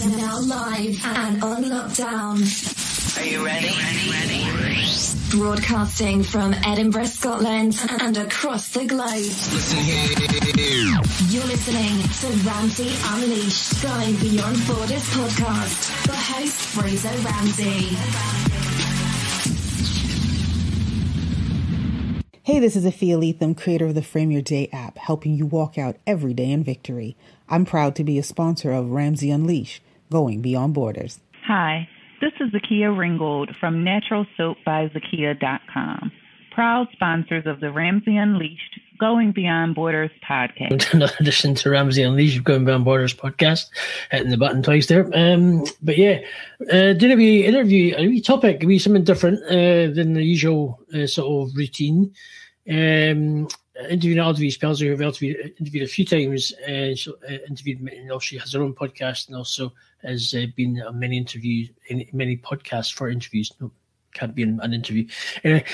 Now live and on lockdown. Are you ready? Broadcasting from Edinburgh, Scotland and across the globe. Listen here. You're listening to Ramsey Unleashed, Going Beyond Borders podcast. The host, Fraser Ramsey. Hey, this is Afia Leatham, creator of the Frame Your Day app, helping you walk out every day in victory. I'm proud to be a sponsor of Ramsey Unleashed, Going Beyond Borders. Hi, this is Zakia Ringgold from naturalsoapbyzakia.com, proud sponsors of the Ramsey Unleashed, Going Beyond Borders podcast. Another edition to Ramsey Unleashed, Going Beyond Borders podcast, hitting the button twice there. But yeah, doing a wee topic, something different than the usual sort of routine. Interviewing Altovise Pelzer, who I've interviewed a few times. She interviewed me, and she has her own podcast, and also has been on many podcasts for interviews. No, can't be in an interview. Anyway,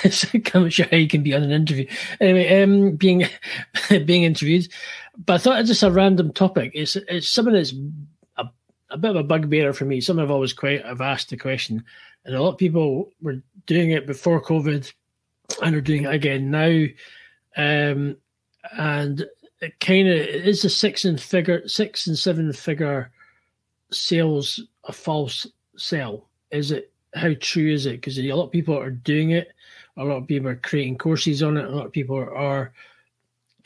so I'm not sure how you can be on an interview. Anyway, being interviewed. But I thought it's just a random topic. It's something that's a bit of a bugbearer for me. Something I've asked the question, and a lot of people were doing it before COVID, and are doing it again now. And it is a 6 and 7 figure sales a false sell? Is it? How true is it? Because a lot of people are doing it. A lot of people are creating courses on it. A lot of people are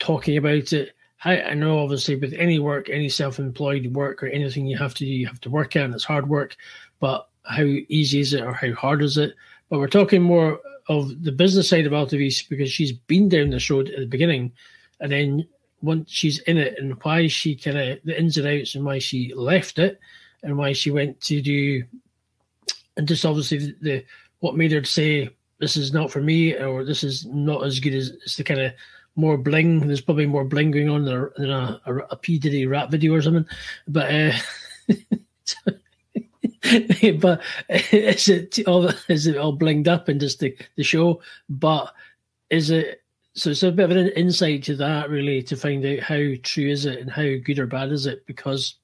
talking about it. I know, obviously, with any work, any self-employed work or anything you have to do, you have to work at, and it's hard work. But how easy is it, or how hard is it? But we're talking more of the business side of Altovise, because she's been down this road at the beginning, and then once she's in it, and why she the ins and outs, and why she left it, and why she went to do, and just obviously what made her say this is not for me, or this is not as good as it's the kind of more bling. There's probably more bling going on than a P Diddy rap video or something, but. But is it all blinged up and just the show? But is it? So it's a bit of an insight to that, really, to find out how true is it and how good or bad is it, because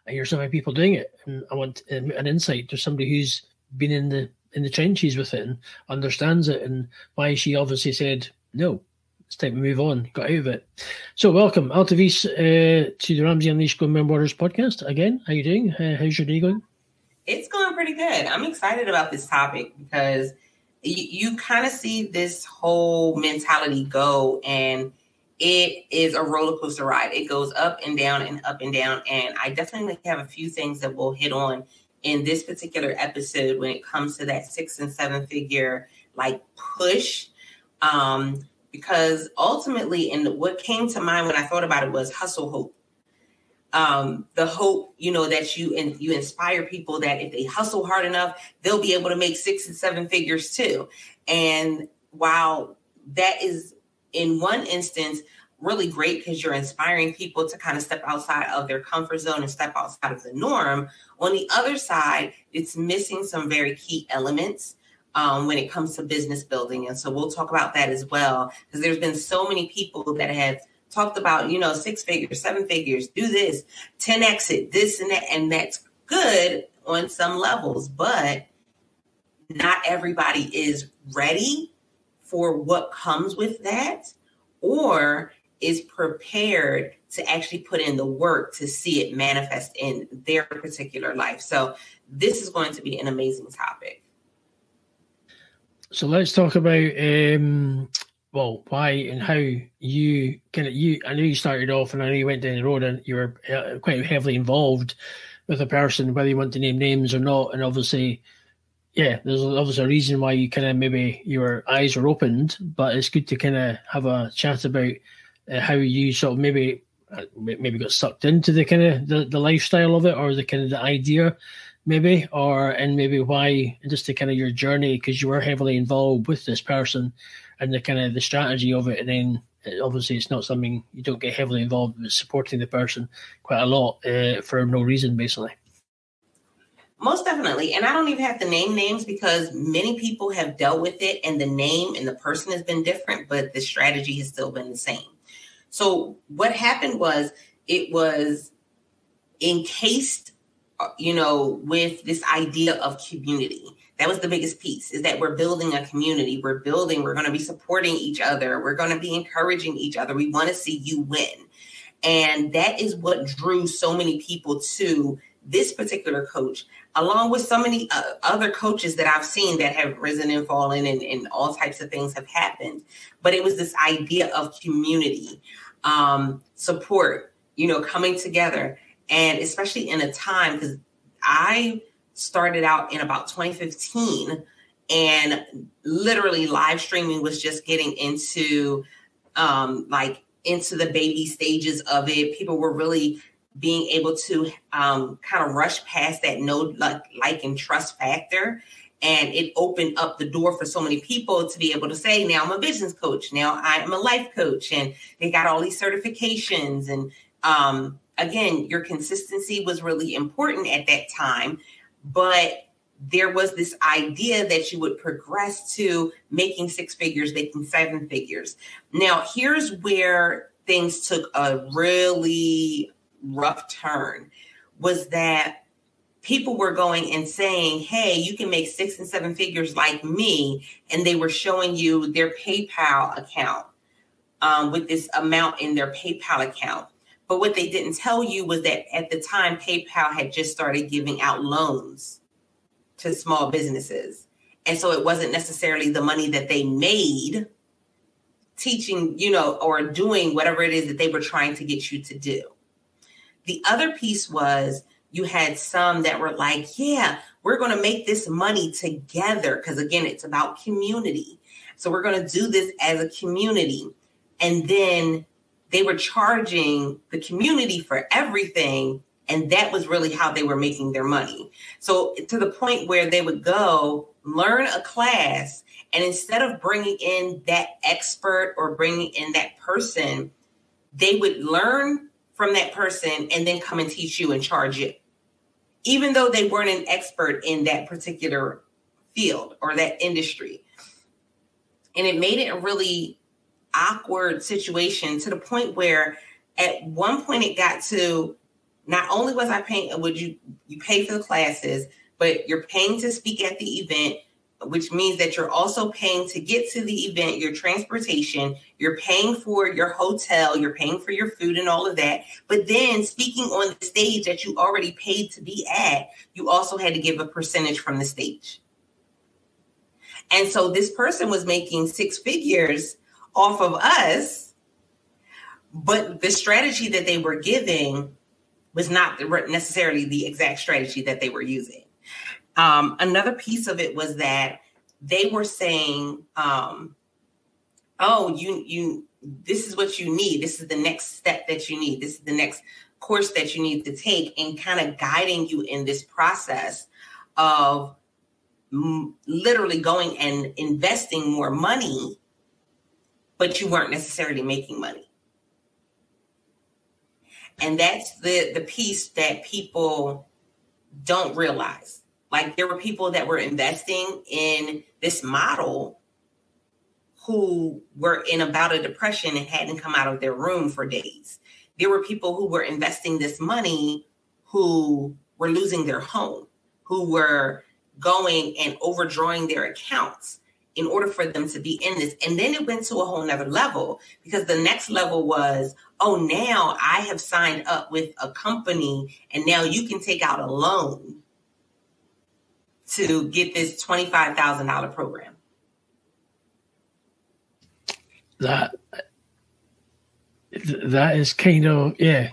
I hear so many people doing it, and I want an insight to somebody who's been in the trenches with it and understands it, and why she obviously said no. It's time to move on. Got out of it. So welcome, Altovise, to the Ramsey Unleashed Going Beyond Borders podcast. Again, how you doing? How's your day going? It's going pretty good. I'm excited about this topic because you kind of see this whole mentality go, and it is a roller coaster ride. It goes up and down and up and down. And I definitely have a few things that we'll hit on in this particular episode when it comes to that 6 and 7 figure push. Because ultimately, and what came to mind when I thought about it was hustle hope. The hope, that you inspire people that if they hustle hard enough, they'll be able to make 6 and 7 figures too. And while that is in one instance really great because you're inspiring people to kind of step outside of their comfort zone and step outside of the norm, on the other side, it's missing some very key elements when it comes to business building. And so we'll talk about that as well, because there's been so many people that have talked about, 6 figures, 7 figures, do this, 10x it, this and that. And that's good on some levels, but not everybody is ready for what comes with that, or is prepared to actually put in the work to see it manifest in their particular life. So this is going to be an amazing topic. So let's talk about why and how you I know you started off, and I know you went down the road, and you were quite heavily involved with a person, whether you want to name names or not. And obviously, there's obviously a reason why you kind of maybe your eyes were opened. But it's good to kind of have a chat about how you sort of maybe got sucked into the kind of the lifestyle of it, or the kind of the idea. Maybe, and maybe why, just the kind of your journey, because you were heavily involved with this person and the kind of the strategy of it. And then obviously it's not something you don't get heavily involved with, supporting the person quite a lot for no reason, basically. Most definitely. And I don't even have to name names, because many people have dealt with it and the name and the person has been different, but the strategy has still been the same. So what happened was, it was encased, with this idea of community. That was the biggest piece, is that we're building a community. We're going to be supporting each other. We're going to be encouraging each other. We want to see you win. And that is what drew so many people to this particular coach, along with so many other coaches that I've seen that have risen and fallen, and all types of things have happened. But it was this idea of community, support, coming together. And especially in a time, because I started out in about 2015, and literally live streaming was just getting into into the baby stages of it. People were really being able to kind of rush past that know, like, and trust factor. And it opened up the door for so many people to be able to say, now I'm a business coach. Now I am a life coach. And they got all these certifications. And again, your consistency was really important at that time. But there was this idea that you would progress to making 6 figures, making 7 figures. Now, here's where things took a really rough turn, was that people were going and saying, hey, you can make 6 and 7 figures like me. And they were showing you their PayPal account with this amount in their PayPal account. But what they didn't tell you was that at the time, PayPal had just started giving out loans to small businesses. And so it wasn't necessarily the money that they made teaching, or doing whatever it is that they were trying to get you to do. The other piece was you had some that were like, yeah, we're going to make this money together. Because again, it's about community. So we're going to do this as a community. And then they were charging the community for everything. And that was really how they were making their money. So to the point where they would go learn a class, and instead of bringing in that expert or bringing in that person, they would learn from that person and then come and teach you and charge you, even though they weren't an expert in that particular field or that industry. And it made it a really awkward situation, to the point where at one point it got to, not only was I paying, you pay for the classes, but you're paying to speak at the event, which means that you're also paying to get to the event, your transportation, you're paying for your hotel, you're paying for your food and all of that. But then speaking on the stage that you already paid to be at, you also had to give a percentage from the stage. And so this person was making 6 figures off of us, but the strategy that they were giving was not necessarily the exact strategy that they were using. Another piece of it was that they were saying, this is what you need. This is the next step that you need. This is the next course that you need to take, and kind of guiding you in this process of literally going and investing more money, but you weren't necessarily making money. And that's the piece that people don't realize. Like, there were people that were investing in this model who were in a bout of depression and hadn't come out of their room for days. There were people who were investing this money who were losing their home, who were going and overdrawing their accounts in order for them to be in this. And then it went to a whole nother level, because the next level was, oh, now I have signed up with a company and now you can take out a loan to get this $25,000 program. That is kind of, yeah.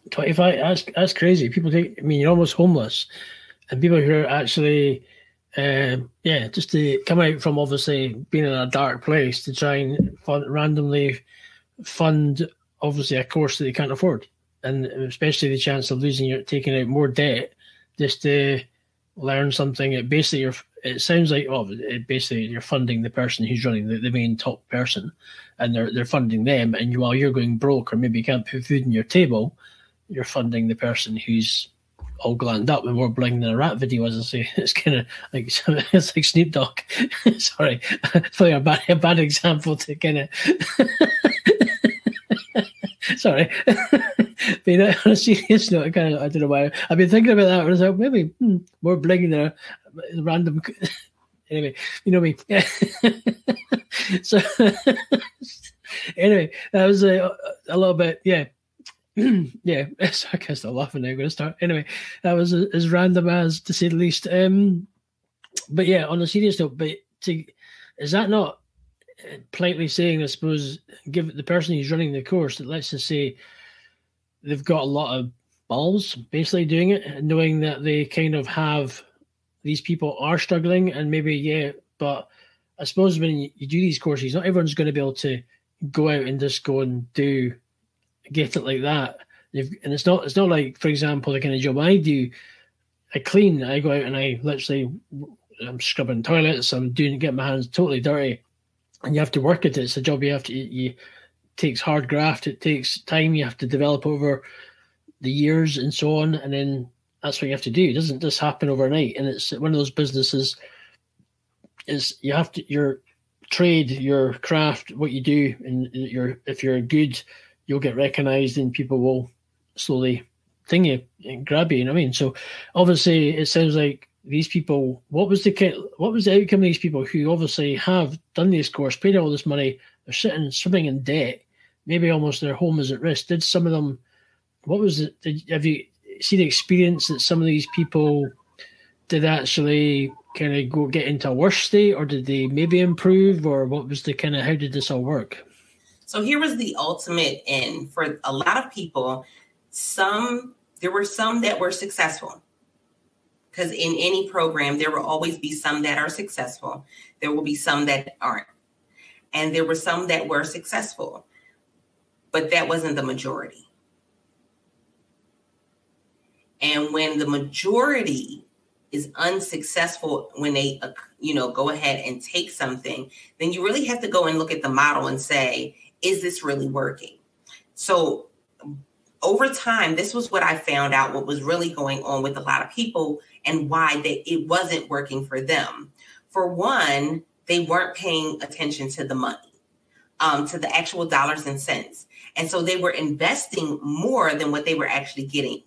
25, that's crazy. People think, you're almost homeless. And people who are actually, just to come out from obviously being in a dark place to try and randomly fund obviously a course that they can't afford. And especially the chance of taking out more debt just to learn something. It sounds like, basically you're funding the person who's running, the main top person, and they're funding them. And while you're going broke or maybe you can't put food on your table, you're funding the person who's all glammed up and more bling than a rap video, as I say. It's kind of like, it's like Snoop Dogg. Sorry, it's probably a bad example to kind of Sorry. But on a serious note, I don't know why. I've been thinking about that. I was like, maybe more bling than a random. Anyway, you know me. So, anyway, that was a little bit, yeah. Yeah, I can't stop laughing now. I'm going to start. Anyway, that was as random as, to say the least. But yeah, on a serious note, is that not politely saying, I suppose, give the person who's running the course, that let's just say they've got a lot of balls basically doing it, and knowing that they kind of have, these people are struggling, and maybe, yeah, but I suppose when you do these courses, not everyone's going to be able to go out and just go and get it like that. And it's not like, for example, the kind of job I do, I clean, I go out and I'm scrubbing toilets, I'm getting my hands totally dirty, and you have to work at it. It's a job it takes hard graft, it takes time, you have to develop over the years and so on, and then that's what you have to do. It doesn't just happen overnight, and it's one of those businesses is you have to, your trade, your craft, what you do, and if you're good, you'll get recognized and people will slowly thing you and grab you, you know what I mean? So obviously it sounds like these people, what was the outcome of these people who obviously have done this course, paid all this money, they're swimming in debt, maybe almost their home is at risk. Did some of them, what was it, have you seen the experience that some of these people did actually kind of go get into a worse state, or did they maybe improve, or what was the kind of, how did this all work? So here was the ultimate end for a lot of people. There were some that were successful, because in any program, there will always be some that are successful. There will be some that aren't. And there were some that were successful, but that wasn't the majority. And when the majority is unsuccessful, when they, go ahead and take something, then you really have to go and look at the model and say, is this really working? So over time, this was what I found out, what was really going on with a lot of people and why it wasn't working for them. For one, they weren't paying attention to the money, to the actual dollars and cents. And so they were investing more than what they were actually getting.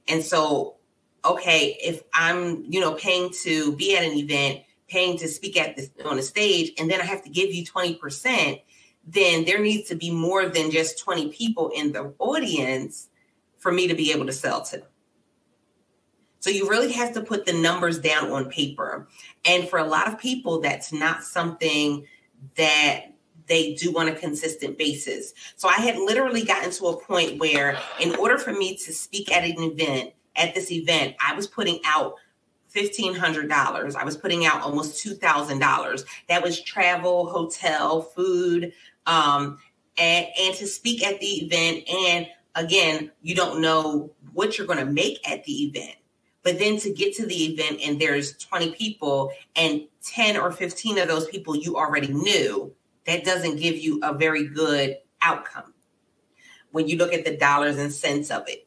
And so, okay, if I'm, paying to be at an event, paying to speak on a stage, and then I have to give you 20%, then there needs to be more than just 20 people in the audience for me to be able to sell to. So you really have to put the numbers down on paper. And for a lot of people, that's not something that they do on a consistent basis. So I had literally gotten to a point where in order for me to speak at this event, I was putting out $1,500. I was putting out almost $2,000. That was travel, hotel, food, and to speak at the event. And again, you don't know what you're going to make at the event. But then to get to the event and there's 20 people and 10 or 15 of those people you already knew, that doesn't give you a very good outcome when you look at the dollars and cents of it.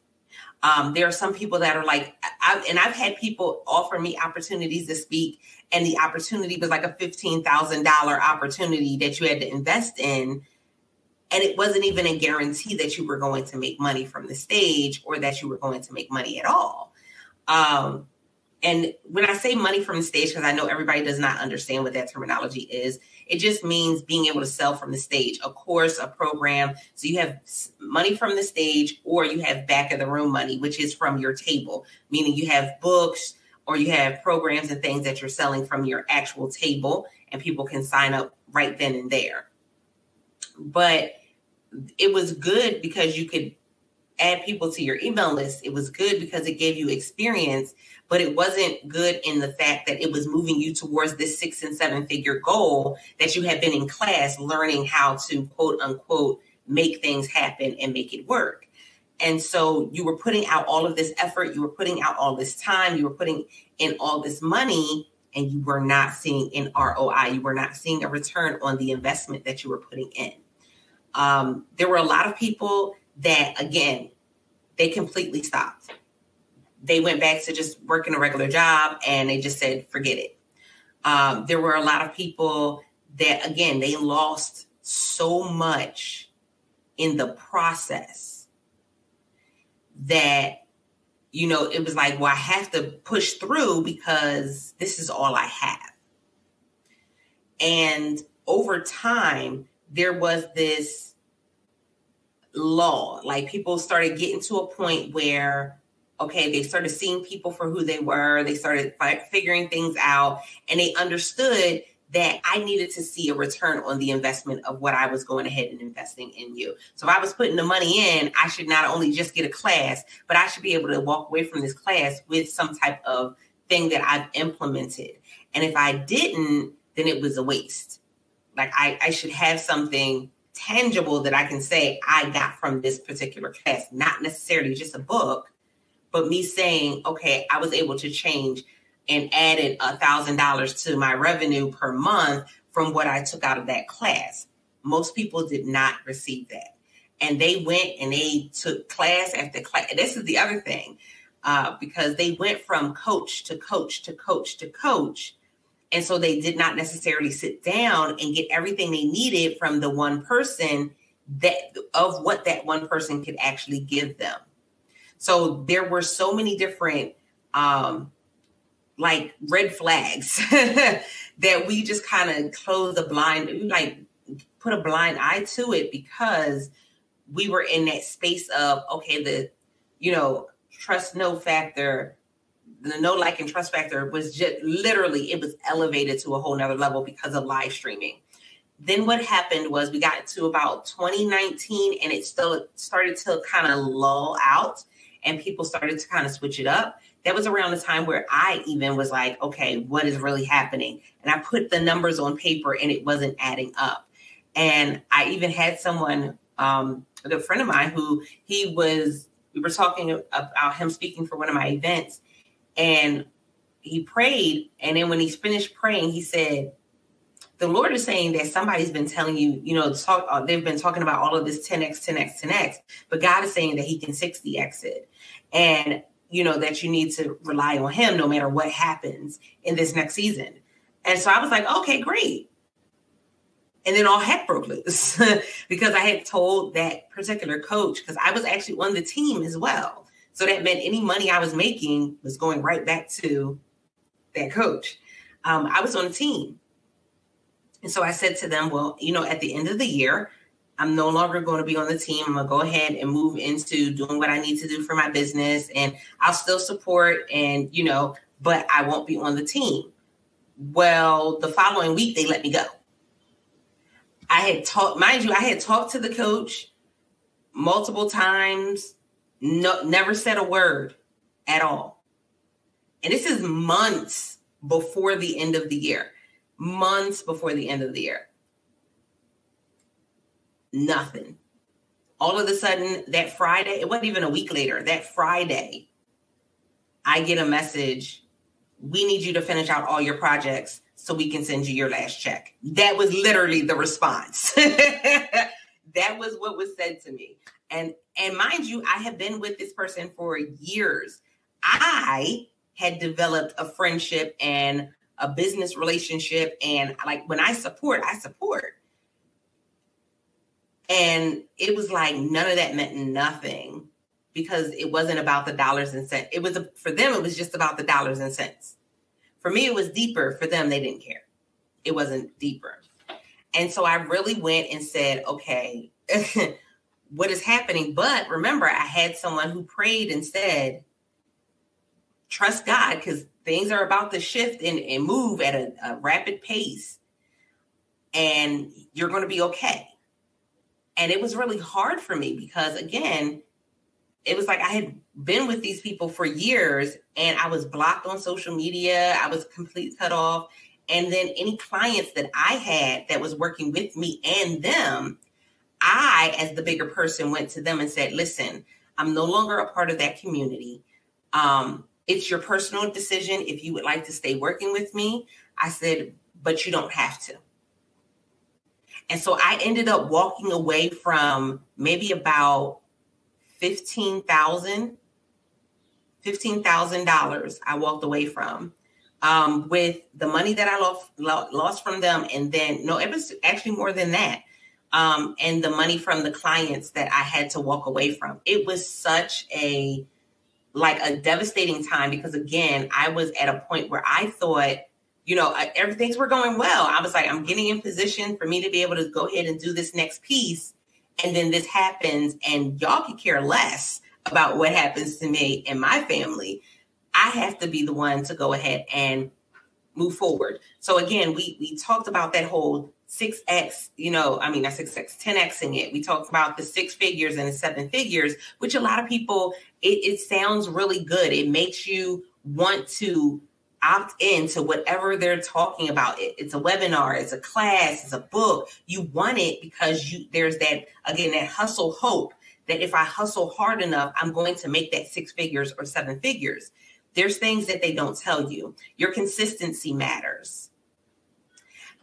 There are some people that are like, I've had people offer me opportunities to speak, and the opportunity was like a $15,000 opportunity that you had to invest in. And it wasn't even a guarantee that you were going to make money from the stage or that you were going to make money at all. And when I say money from the stage, because I know everybody does not understand what that terminology is, it just means being able to sell from the stage, a course, a program. So you have money from the stage, or you have back of the room money, which is from your table, meaning you have books or you have programs and things that you're selling from your actual table, and people can sign up right then and there. But it was good because you could add people to your email list. It was good because it gave you experience, but it wasn't good in the fact that it was moving you towards this 6 and 7 figure goal that you had been in class learning how to, quote unquote, make things happen and make it work. And so you were putting out all of this effort, you were putting out all this time, you were putting in all this money, and you were not seeing an ROI. You were not seeing a return on the investment that you were putting in. There were a lot of people that, again, they completely stopped. They went back to just working a regular job and they just said, forget it. There were a lot of people that, again, they lost so much in the process that, you know, it was like, well, I have to push through because this is all I have. And over time, there was this lull. Like people started getting to a point where, okay, they started seeing people for who they were. They started figuring things out, and they understood that I needed to see a return on the investment of what I was going ahead and investing in you. So if I was putting the money in, I should not only just get a class, but I should be able to walk away from this class with some type of thing that I've implemented. And if I didn't, then it was a waste. Like I should have something tangible that I can say I got from this particular class, not necessarily just a book, but me saying, okay, I was able to change and added $1,000 to my revenue per month from what I took out of that class. Most people did not receive that. And they went and they took class after class. This is the other thing, because they went from coach to coach to coach to coach. And so they did not necessarily sit down and get everything they needed from the one person of what that one person could actually give them. So there were so many different like red flags that we just kind of put a blind eye to it because we were in that space of, okay, the, you know, trust no factor, the no like and trust factor was just literally, it was elevated to a whole nother level because of live streaming. Then what happened was we got to about 2019 and it still started to kind of lull out and people started to kind of switch it up. That was around the time where I even was like, okay, what is really happening? And I put the numbers on paper and it wasn't adding up. And I even had someone, a friend of mine who we were talking about him speaking for one of my events, and he prayed. And then when he finished praying, he said, the Lord is saying that somebody's been telling you, you know, they've been talking about all of this 10X, 10X, 10X, but God is saying that he can 60X it. And you know, that you need to rely on him no matter what happens in this next season. And so I was like, okay, great. And then all heck broke loose because I had told that particular coach, because I was actually on the team as well. So that meant any money I was making was going right back to that coach. I was on the team. And so I said to them, well, you know, at the end of the year, I'm no longer going to be on the team. I'm going to go ahead and move into doing what I need to do for my business. And I'll still support and, you know, but I won't be on the team. Well, the following week, they let me go. I had talked to the coach multiple times, never said a word at all. And this is months before the end of the year. Months before the end of the year. Nothing. All of a sudden, that Friday, it wasn't even a week later, that Friday, I get a message. We need you to finish out all your projects so we can send you your last check. That was literally the response. That was what was said to me. And mind you, I have been with this person for years. I had developed a friendship and a business relationship. And like when I support, I support. And it was like none of that meant nothing because it wasn't about the dollars and cents. It was for them, it was just about the dollars and cents. For me, it was deeper. For them, they didn't care. It wasn't deeper. And so I really went and said, okay, what is happening? But remember, I had someone who prayed and said, trust God, because things are about to shift and move at a rapid pace. And you're going to be okay. And it was really hard for me because, again, it was like I had been with these people for years and I was blocked on social media. I was completely cut off. And then any clients that I had that was working with me and them, I, as the bigger person, went to them and said, listen, I'm no longer a part of that community. It's your personal decision if you would like to stay working with me. I said, but you don't have to. And so I ended up walking away from maybe about $15,000 I walked away from with the money that I lost from them. And then, no, it was actually more than that. and the money from the clients that I had to walk away from. It was such a devastating time because, again, I was at a point where I thought, everything's were going well. I was like, I'm getting in position for me to be able to go ahead and do this next piece. And then this happens and y'all could care less about what happens to me and my family. I have to be the one to go ahead and move forward. So again, we talked about that whole 6X, not 6X, 10Xing it. We talked about the 6 figures and the 7 figures, which a lot of people, it sounds really good. It makes you want to opt into whatever they're talking about. It's a webinar, it's a class, it's a book. You want it because there's that hustle hope that if I hustle hard enough, I'm going to make that 6 figures or 7 figures. There's things that they don't tell you. Your consistency matters.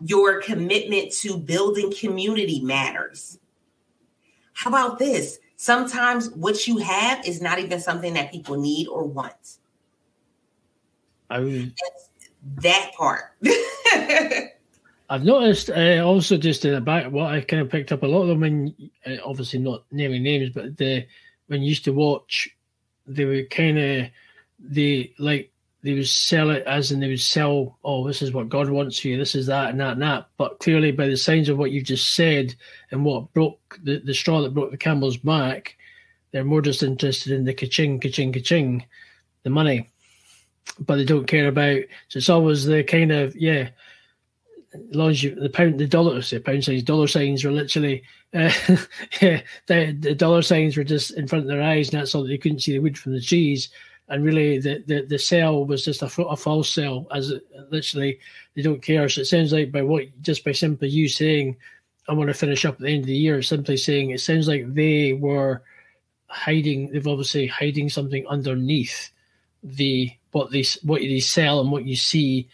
Your commitment to building community matters. How about this? Sometimes what you have is not even something that people need or want. That part. I've noticed also just in the back, what I kind of picked up a lot of them when, obviously not naming names, but when you used to watch, they were they would sell it as in they would sell, oh, this is what God wants for you, this is that and that and that. But clearly by the signs of what you've just said and what broke the straw that broke the camel's back, they're more just interested in the ka-ching, ka-ching, ka-ching, the money. But they don't care about, so it's always the kind of, as long as the dollar signs were literally, the dollar signs were just in front of their eyes, and that's all, they couldn't see the wood from the trees. And really the sell was just a false sell, as literally they don't care. So it sounds like by simply you saying, I want to finish up at the end of the year, simply saying, it sounds like they've obviously hiding something underneath what they sell and what you see,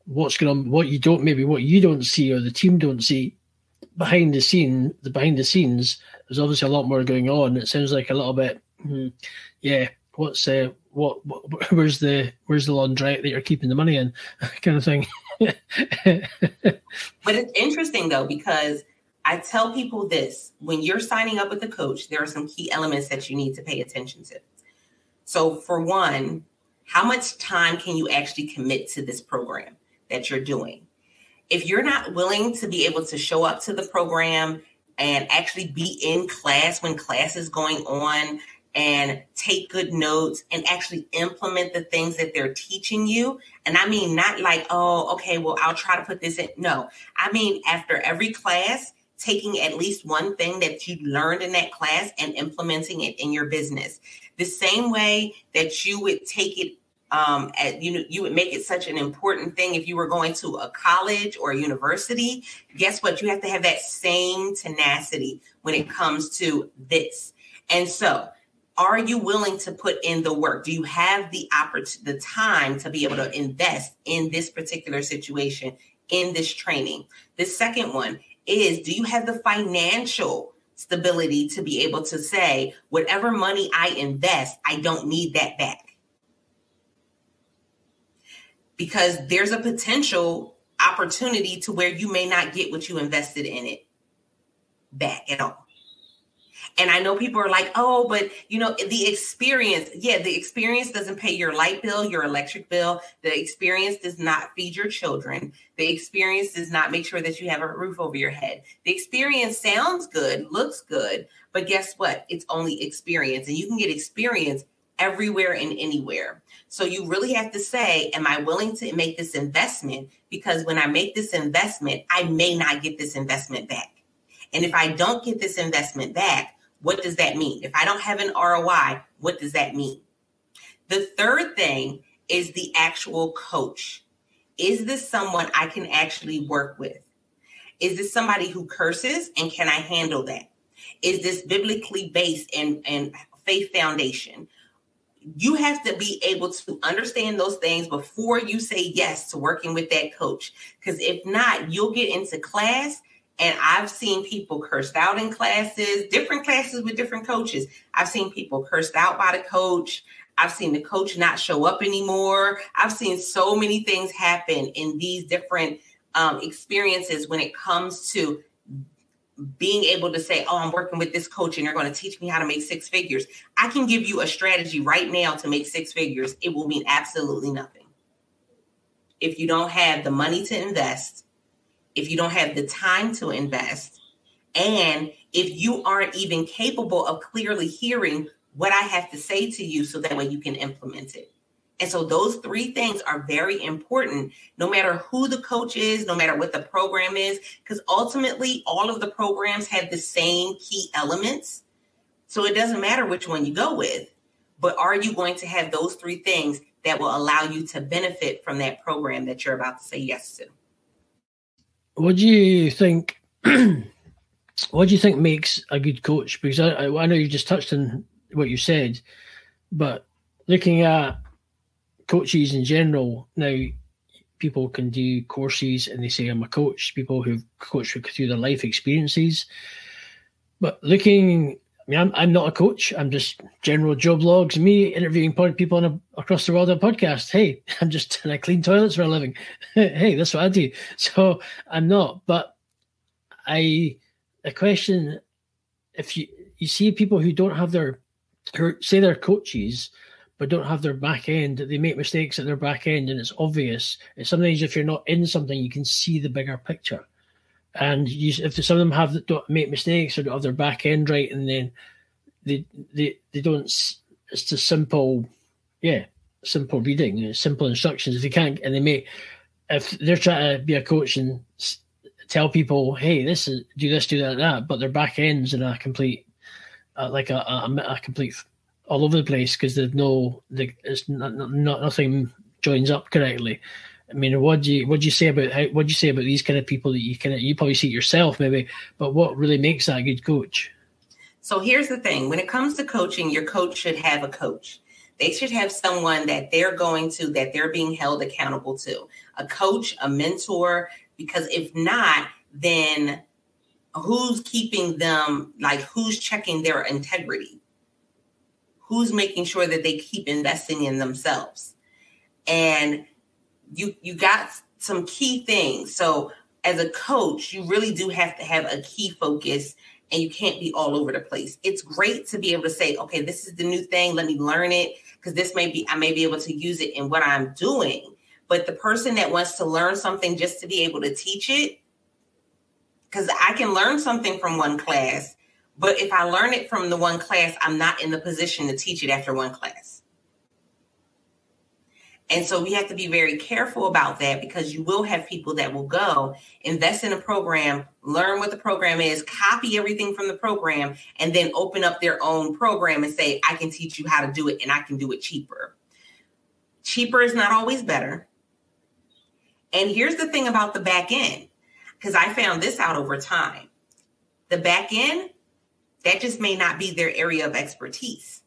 what's going on, what you don't see or the team don't see behind the scenes. There's obviously a lot more going on. It sounds like a little bit, where's the laundrette that you're keeping the money in, kind of thing. But it's interesting though, because I tell people this: when you're signing up with a coach, there are some key elements that you need to pay attention to. So for one, how much time can you actually commit to this program that you're doing? If you're not willing to be able to show up to the program and actually be in class when class is going on and take good notes and actually implement the things that they're teaching you. And I mean, not like, oh, okay, well, I'll try to put this in. No, I mean, after every class, taking at least one thing that you learned in that class and implementing it in your business. The same way that you would take it, you would make it such an important thing if you were going to a college or a university. Guess what? You have to have that same tenacity when it comes to this. And so, are you willing to put in the work? Do you have the time to be able to invest in this particular situation, in this training? The second one is, do you have the financial stability to be able to say, whatever money I invest, I don't need that back? Because there's a potential opportunity to where you may not get what you invested in it back at all. And I know people are like, oh, but the experience doesn't pay your light bill, your electric bill. The experience does not feed your children. The experience does not make sure that you have a roof over your head. The experience sounds good, looks good, but guess what? It's only experience, and you can get experience everywhere and anywhere. So you really have to say, am I willing to make this investment? Because when I make this investment, I may not get this investment back. And if I don't get this investment back, what does that mean? If I don't have an ROI, what does that mean? The third thing is the actual coach. Is this someone I can actually work with? Is this somebody who curses, and can I handle that? Is this biblically based and faith foundation? You have to be able to understand those things before you say yes to working with that coach. Because if not, you'll get into class. And I've seen people cursed out in classes, different classes with different coaches. I've seen people cursed out by the coach. I've seen the coach not show up anymore. I've seen so many things happen in these different experiences when it comes to being able to say, oh, I'm working with this coach and they're going to teach me how to make six figures. I can give you a strategy right now to make six figures. It will mean absolutely nothing. If you don't have the money to invest, if you don't have the time to invest, and if you aren't even capable of clearly hearing what I have to say to you so that way you can implement it. And so those three things are very important, no matter who the coach is, no matter what the program is, because ultimately all of the programs have the same key elements. So it doesn't matter which one you go with, but are you going to have those three things that will allow you to benefit from that program that you're about to say yes to? What do you think? What do you think makes a good coach? Because I know you just touched on what you said, but looking at coaches in general, now people can do courses and they say I'm a coach, people who've coached through their life experiences. But I'm not a coach. I'm just general job logs, me interviewing people across the world on a podcast. Hey, and I clean toilets for a living. Hey, that's what I do. So I'm not. But a question, if you see people who don't have who say they're coaches, but don't have their back end, they make mistakes at their back end, and it's obvious. And sometimes if you're not in something, you can see the bigger picture. And if some of them don't make mistakes or don't have their back end right, and then they don't, it's just simple reading, simple instructions. If you can't, and if they're trying to be a coach and tell people, hey, do this, do that, but their back end's in a complete, a complete all over the place because nothing joins up correctly. I mean, what do you say about these kind of people that you probably see it yourself maybe, but what really makes that a good coach? So here's the thing: when it comes to coaching, your coach should have a coach. They should have someone that they're being held accountable to, a coach, a mentor. Because if not, then who's keeping them? Like, who's checking their integrity? Who's making sure that they keep investing in themselves? And you got some key things. So as a coach, you really do have to have a key focus, and you can't be all over the place. It's great to be able to say, okay, this is the new thing. Let me learn it, because I may be able to use it in what I'm doing. But the person that wants to learn something just to be able to teach it, because I can learn something from one class, but if I learn it from the one class, I'm not in the position to teach it after one class. And so we have to be very careful about that, because you will have people that will go invest in a program, learn what the program is, copy everything from the program, and then open up their own program and say, I can teach you how to do it, and I can do it cheaper. Cheaper is not always better. And here's the thing about the back end, because I found this out over time. The back end, that just may not be their area of expertise.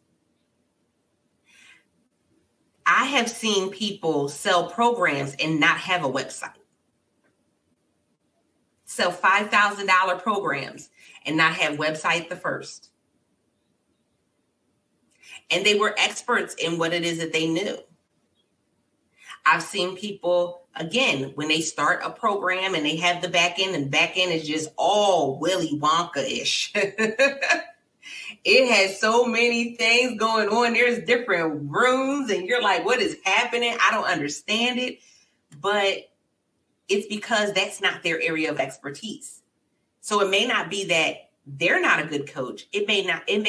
I have seen people sell programs and not have a website. Sell $5,000 programs and not have website the first. And they were experts in what it is that they knew. I've seen people, again, when they start a program and they have the back end, and back end is just all Willy Wonka-ish. It has so many things going on. There's different rooms and you're like, what is happening? I don't understand it. But it's because that's not their area of expertise. So it may not be that they're not a good coach. It may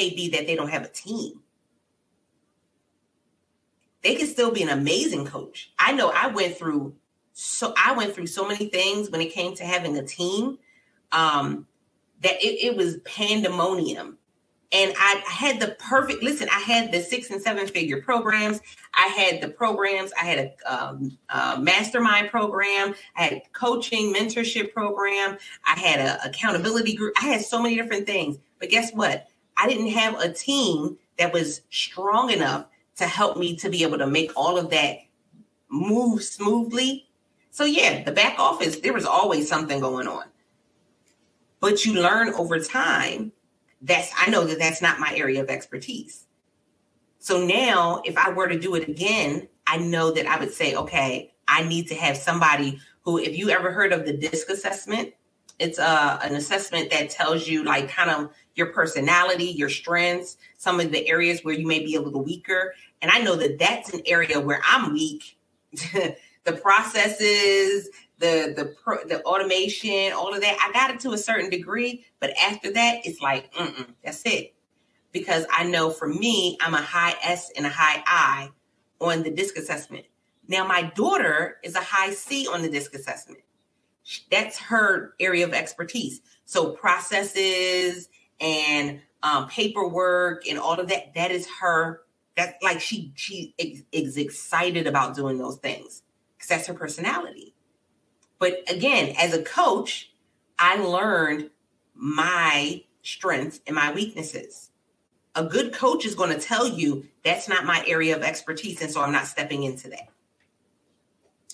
be that they don't have a team. They can still be an amazing coach. I know I went through so many things when it came to having a team, that it was pandemonium. And I had I had the 6 and 7 figure programs. I had the programs. I had a mastermind program. I had a coaching mentorship program. I had an accountability group. I had so many different things. But guess what? I didn't have a team that was strong enough to help me to be able to make all of that move smoothly. So yeah, the back office, there was always something going on. But you learn over time. I know that that's not my area of expertise. So now if I were to do it again, I know that I would say, okay, I need to have somebody who, if you ever heard of the DISC assessment, an assessment that tells you like kind of your personality, your strengths, some of the areas where you may be a little weaker. And I know that that's an area where I'm weak. The processes, the automation, all of that, I got it to a certain degree. But after that, it's like, that's it. Because I know for me, I'm a high S and a high I on the DISC assessment. Now, my daughter is a high C on the DISC assessment. That's her area of expertise. So processes and paperwork and all of that, that is her. That's like she is excited about doing those things because that's her personality. But again, as a coach, I learned my strengths and my weaknesses. A good coach is going to tell you that's not my area of expertise, and so I'm not stepping into that.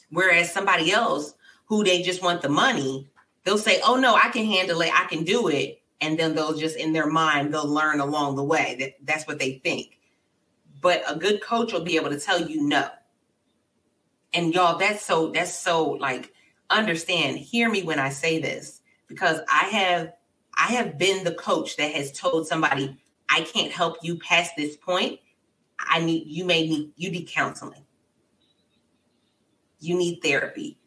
Whereas somebody else who they just want the money, they'll say, oh, no, I can handle it. I can do it. And then they'll just in their mind, they'll learn along the way. That's what they think. But a good coach will be able to tell you no. And y'all, that's so like, understand, hear me when I say this, because I have been the coach that has told somebody, I can't help you past this point. You need counseling. You need therapy.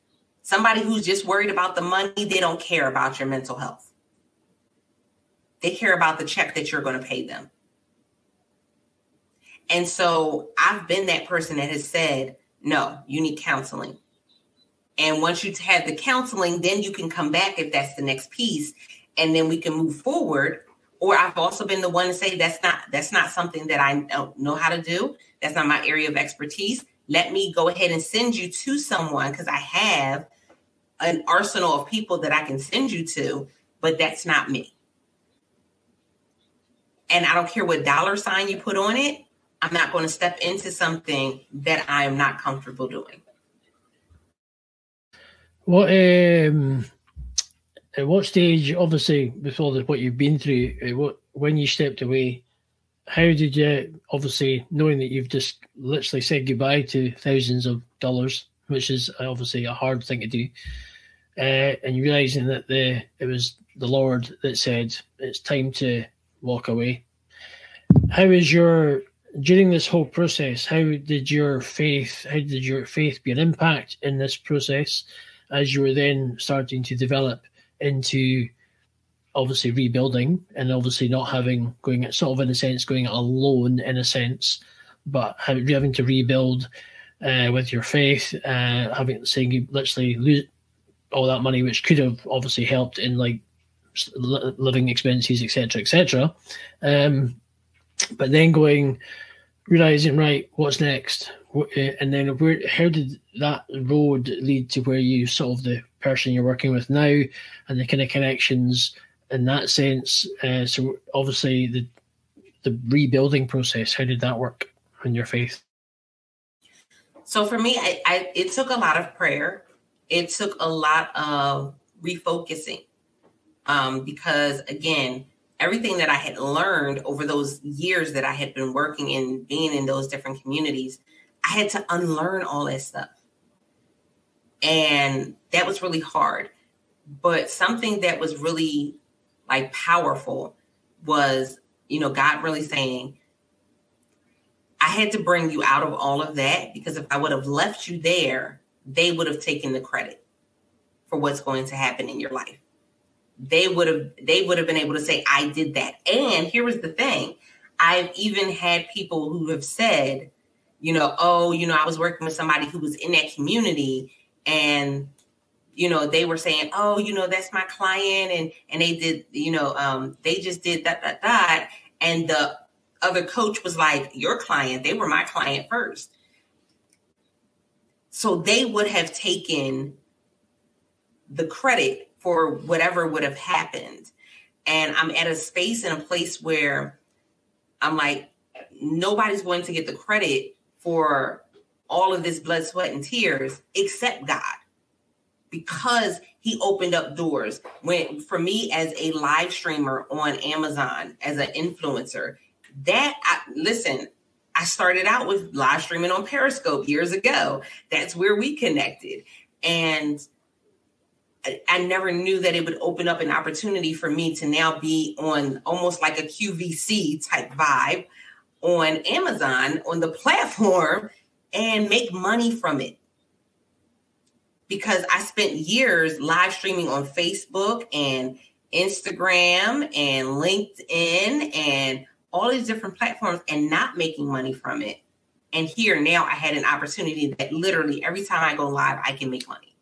Somebody who's just worried about the money, they don't care about your mental health. They care about the check that you're going to pay them. And so I've been that person that has said, no, you need counseling. And once you have the counseling, then you can come back if that's the next piece, and then we can move forward. Or I've also been the one to say that's not something that I don't know how to do. That's not my area of expertise. Let me go ahead and send you to someone because I have an arsenal of people that I can send you to, but that's not me. And I don't care what dollar sign you put on it. I'm not going to step into something that I am not comfortable doing. What at what stage, obviously, with all what you've been through, when you stepped away, how did you, obviously, knowing that you've just literally said goodbye to thousands of dollars, which is obviously a hard thing to do, and you realising that it was the Lord that said, it's time to walk away. During this whole process, how did your faith be an impact in this process as you were then starting to develop into obviously rebuilding and obviously not going alone in a sense, but having to rebuild with your faith, saying you literally lose all that money, which could have obviously helped in like living expenses, etc. But then realizing, right, what's next? And then how did that road lead to where you sort of the person you're working with now and the kind of connections in that sense? So obviously the rebuilding process, how did that work in your faith? So for me, it took a lot of prayer. It took a lot of refocusing because, again, everything that I had learned over those years that I had been working and being in those different communities, I had to unlearn all that stuff. And that was really hard. But something that was really like powerful was, God really saying, I had to bring you out of all of that, because if I would have left you there, they would have taken the credit for what's going to happen in your life. They would have been able to say, I did that. And here was the thing. I've even had people who have said, I was working with somebody who was in that community and, they were saying, that's my client. And they did, they just did that. And the other coach was like, your client, they were my client first. So they would have taken the credit for whatever would have happened. And I'm at a space and a place where I'm like, nobody's going to get the credit for all of this blood, sweat, and tears except God, because he opened up doors. For me as a live streamer on Amazon, as an influencer, I started out with live streaming on Periscope years ago. That's where we connected. And I never knew that it would open up an opportunity for me to now be on almost like a QVC type vibe on Amazon, on the platform, and make money from it. Because I spent years live streaming on Facebook and Instagram and LinkedIn and all these different platforms and not making money from it. And here now I had an opportunity that literally every time I go live, I can make money.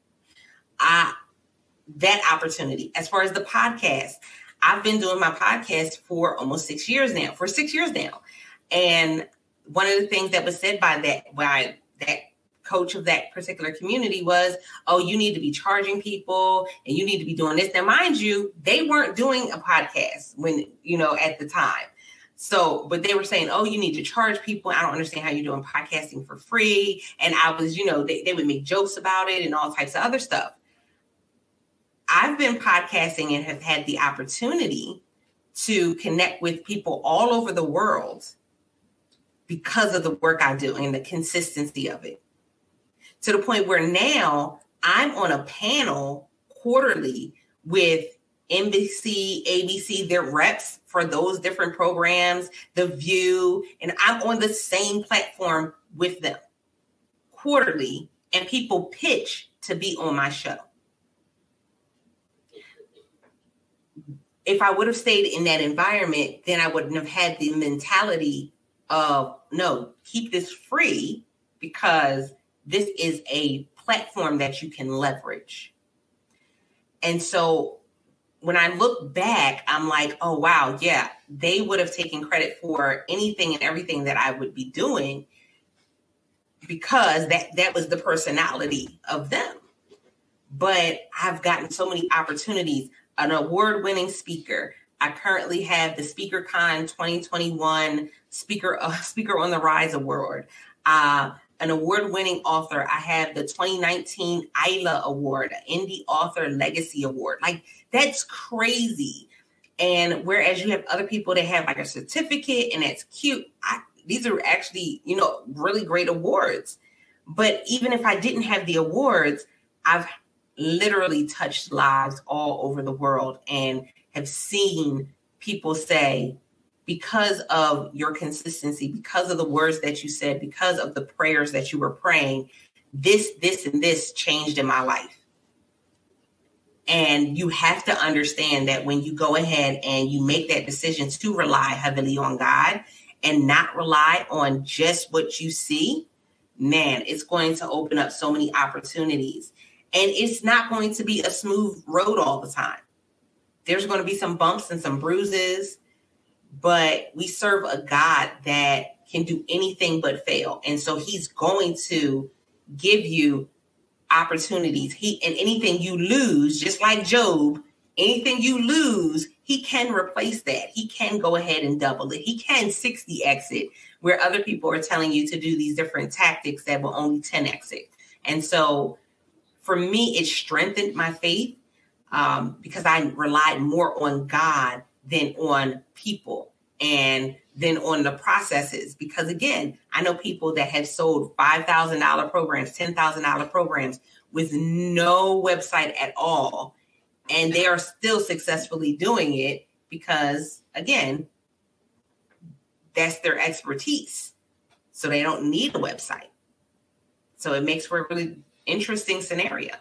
That opportunity. As far as the podcast, I've been doing my podcast for almost 6 years now, And one of the things that was said by that coach of that particular community was, oh, you need to be charging people and you need to be doing this. Now, mind you, they weren't doing a podcast when, at the time. So, but they were saying, oh, you need to charge people. I don't understand how you're doing podcasting for free. And I was, they would make jokes about it and all types of other stuff. I've been podcasting and have had the opportunity to connect with people all over the world because of the work I do and the consistency of it. To the point where now I'm on a panel quarterly with NBC, ABC, their reps for those different programs, The View, and I'm on the same platform with them quarterly, and people pitch to be on my show. If I would have stayed in that environment, then I wouldn't have had the mentality of, no, keep this free because this is a platform that you can leverage. And so when I look back, I'm like, oh, wow, yeah, they would have taken credit for anything and everything that I would be doing because that was the personality of them. But I've gotten so many opportunities. An award-winning speaker. I currently have the SpeakerCon 2021 Speaker on the Rise Award. An award-winning author. I have the 2019 ILA Award, Indie Author Legacy Award. Like, that's crazy. And whereas you have other people that have like a certificate and that's cute, these are actually, really great awards. But even if I didn't have the awards, I've literally touched lives all over the world and have seen people say, because of your consistency, because of the words that you said, because of the prayers that you were praying, this, and this changed in my life. And you have to understand that when you go ahead and you make that decision to rely heavily on God and not rely on just what you see, man, it's going to open up so many opportunities. And it's not going to be a smooth road all the time. There's going to be some bumps and some bruises, but we serve a God that can do anything but fail. And so he's going to give you opportunities. And anything you lose, just like Job, anything you lose, he can replace that. He can go ahead and double it. He can 60x it, where other people are telling you to do these different tactics that will only 10x it. And so for me, it strengthened my faith because I relied more on God than on people and then on the processes. Because again, I know people that have sold $5,000 programs, $10,000 programs with no website at all. And they are still successfully doing it because, again, that's their expertise. So they don't need a website. So it makes for a really interesting scenario.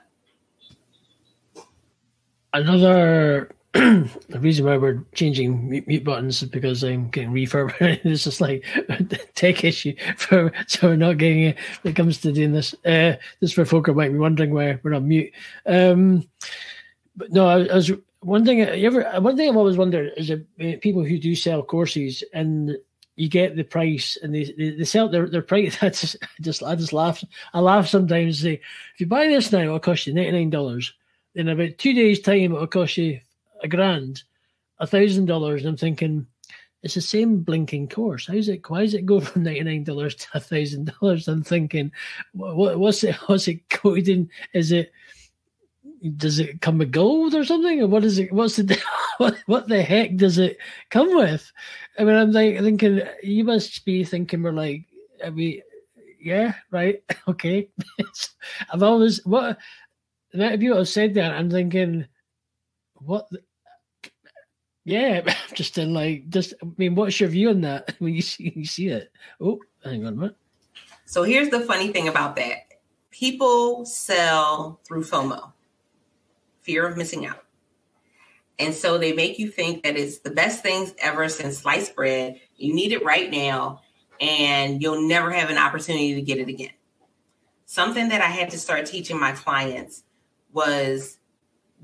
Another the reason why we're changing mute buttons is because I'm getting reverb. It's just like a tech issue so we're not getting it when it comes to doing this. Just for folk who might be wondering why we're on mute. But no, I was one thing I've always wondered is that people who do sell courses and you get the price and they sell their price. I just laugh. I laugh sometimes. Say, if you buy this now, it'll cost you $99. In about 2 days' time, it'll cost you $1,000, $1,000. And I'm thinking, it's the same blinking course. Why is it go from $99 to $1,000? I'm thinking, what's it coding? Does it come with gold or something? Or what is it? What the heck does it come with? I mean, I'm like thinking, you must be thinking we're like, yeah, right, okay. I've always the amount of people have said that, I'm thinking, what? Yeah, I'm just in like, what's your view on that when you see it? Oh, hang on a minute. So here's the funny thing about that. People sell through FOMO, fear of missing out. And so they make you think that it's the best things ever since sliced bread. You need it right now, and you'll never have an opportunity to get it again. Something that I had to start teaching my clients was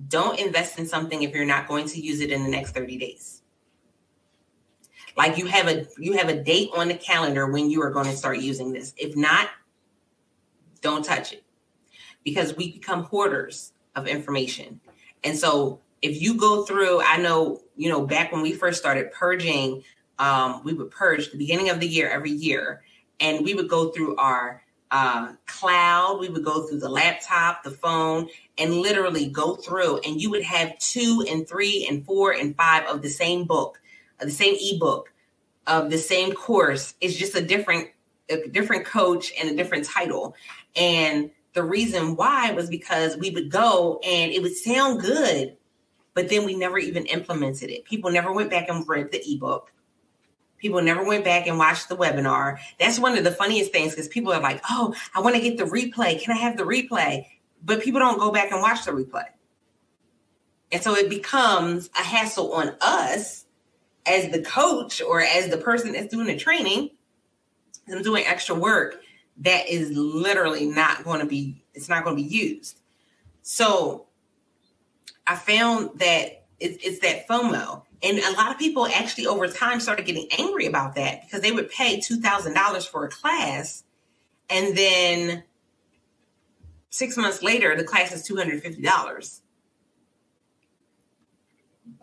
don't invest in something if you're not going to use it in the next 30 days. Like you have a date on the calendar when you are going to start using this. If not, don't touch it, because we become hoarders of information. And so if you go through, I know, back when we first started purging, we would purge the beginning of the year every year, and we would go through our cloud, we would go through the laptop, the phone, and literally go through, and you would have 2 and 3 and 4 and 5 of the same book, of the same ebook, of the same course. It's just a different coach and a different title. And the reason why was because we would go and it would sound good, but then we never even implemented it. People never went back and read the ebook. People never went back and watched the webinar. That's one of the funniest things, because people are like, oh, I want to get the replay. Can I have the replay? But people don't go back and watch the replay. And so it becomes a hassle on us as the coach or as the person that's doing the training. I'm doing extra work that is literally not going to be used. So I found that it's that FOMO. And a lot of people actually over time started getting angry about that, because they would pay $2,000 for a class, and then 6 months later, the class is $250.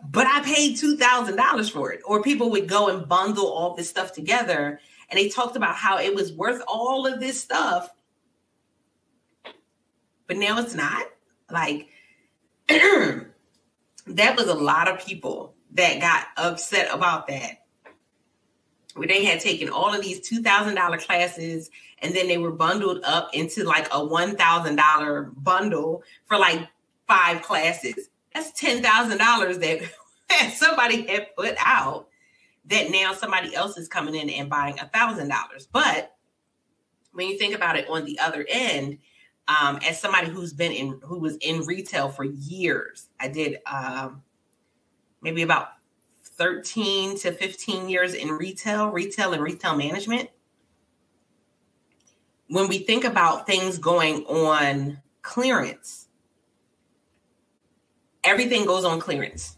But I paid $2,000 for it. Or people would go and bundle all this stuff together, and they talked about how it was worth all of this stuff. But now it's not. Like, that was a lot of people that got upset about that, where they had taken all of these $2,000 classes, and then they were bundled up into like a $1,000 bundle for like 5 classes. That's $10,000 that somebody had put out, that now somebody else is coming in and buying $1,000. But when you think about it on the other end, as somebody who was in retail for years, I did maybe about 13 to 15 years in retail and retail management. When we think about things going on clearance, everything goes on clearance.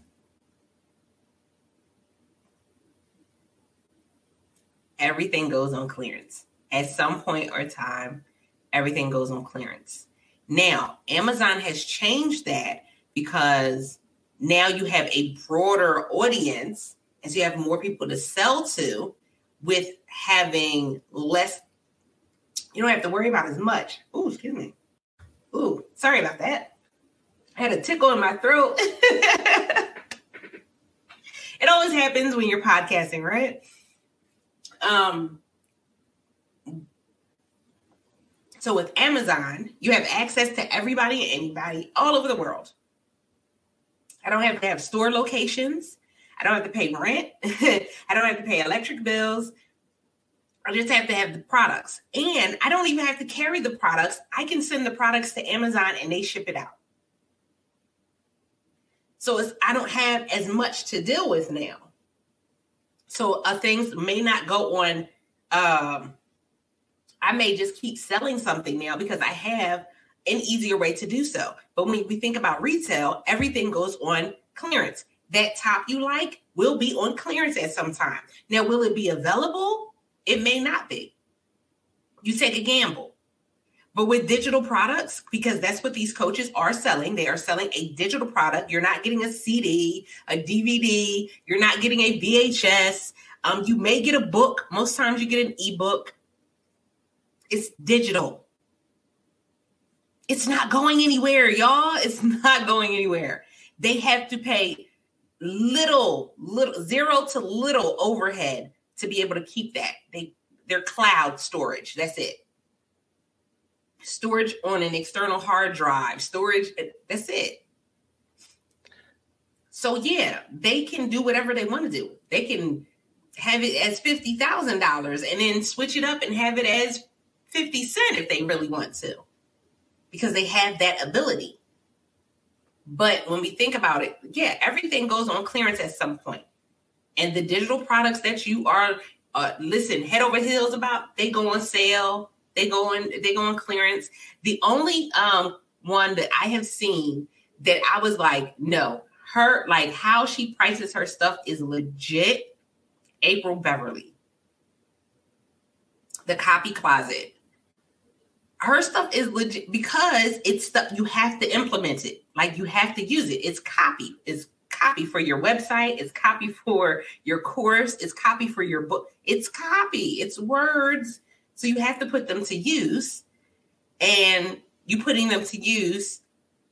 Everything goes on clearance. At some point or time, everything goes on clearance. Now, Amazon has changed that, because now you have a broader audience, and so you have more people to sell to, with having less. You don't have to worry about as much. Ooh, excuse me. Ooh, sorry about that. I had a tickle in my throat. It always happens when you're podcasting, right? So with Amazon, you have access to everybody and anybody all over the world. I don't have to have store locations. I don't have to pay rent. I don't have to pay electric bills. I just have to have the products. And I don't even have to carry the products. I can send the products to Amazon and they ship it out. So I don't have as much to deal with now. So things may not go on. I may just keep selling something now because I have an easier way to do so. But when we think about retail, everything goes on clearance. That top you like will be on clearance at some time. Now, will it be available? It may not be. You take a gamble. But with digital products, because that's what these coaches are selling, they are selling a digital product. You're not getting a CD, a DVD. You're not getting a VHS. You may get a book. Most times you get an ebook. It's digital. It's not going anywhere, y'all. It's not going anywhere. They have to pay little, zero to little overhead to be able to keep that. Their cloud storage. That's it. storage on an external hard drive, storage, that's it. So yeah, they can do whatever they want to do. They can have it as $50,000 and then switch it up and have it as 50 cents if they really want to, because they have that ability. But when we think about it, yeah, everything goes on clearance at some point. And the digital products that you are, head over heels about, they go on sale. They go on clearance. The only one that I have seen that I was like, no, her, like how she prices her stuff is legit. April Beverly, the Copy Closet. Her stuff is legit because it's stuff you have to implement it. Like you have to use it. It's copy. It's copy for your website. It's copy for your course. It's copy for your book. It's copy. It's words. So you have to put them to use. And you putting them to use,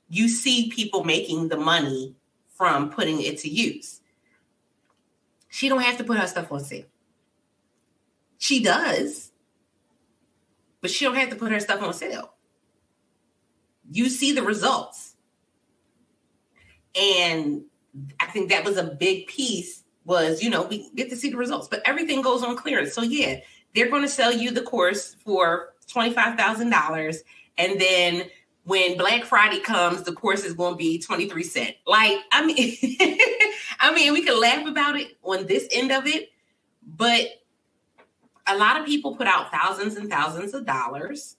you see people making the money from putting it to use. She don't have to put her stuff on sale. She does, but she don't have to put her stuff on sale. You see the results. And I think that was a big piece was, we get to see the results, but everything goes on clearance. So yeah, they're going to sell you the course for $25,000. And then when Black Friday comes, the course is going to be 23 cents. Like, I mean, we can laugh about it on this end of it, but a lot of people put out thousands and thousands of dollars